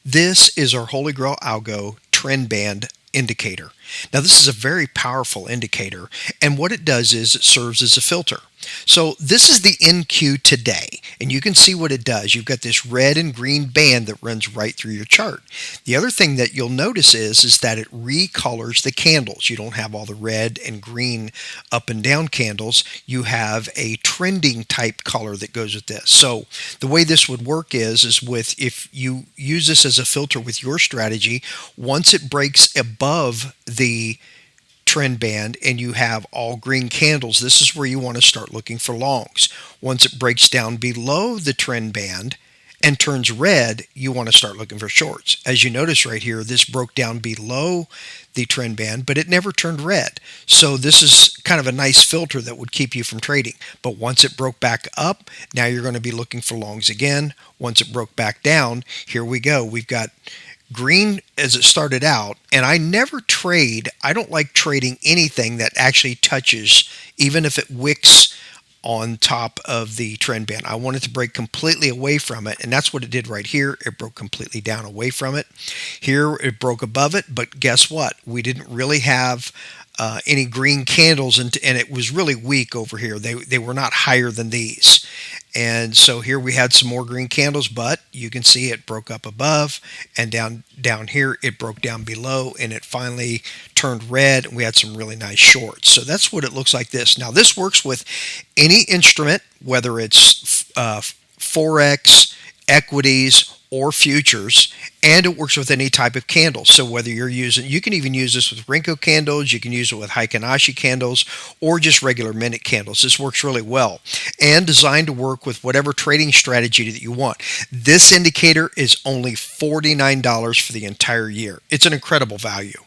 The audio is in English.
This is our Holygrail Algo Trendband indicator. Now this is a very powerful indicator, and what it does is it serves as a filter. So this is the NQ today, and you can see what it does. You've got this red and green band that runs right through your chart. The other thing that you'll notice is that it recolors the candles. You don't have all the red and green up and down candles. You have a trending type color that goes with this. So the way this would work is with, if you use this as a filter with your strategy, once it breaks above the trend band and you have all green candles, this is where you want to start looking for longs. Once it breaks down below the trend band and turns red, you want to start looking for shorts. As you notice right here, this broke down below the trend band, but it never turned red. So this is kind of a nice filter that would keep you from trading. But once it broke back up, now you're going to be looking for longs again. Once it broke back down, here we go. We've got green as it started out, and I don't like trading anything that actually touches, even if it wicks on top of the trend band. I want it to break completely away from it, and that's what it did right here. It broke completely down away from it. Here it broke above it, but guess what? We didn't really have any green candles, and it was really weak over here. They were not higher than these. And so here we had some more green candles, but you can see it broke up above, and down here it broke down below, and it finally turned red, and we had some really nice shorts. So that's what it looks like this. Now this works with any instrument, whether it's Forex, equities, or futures, and it works with any type of candle. So whether you can even use this with Renko candles, you can use it with Heikin-Ashi candles, or just regular minute candles. This works really well and designed to work with whatever trading strategy that you want. This indicator is only $49 for the entire year. It's an incredible value.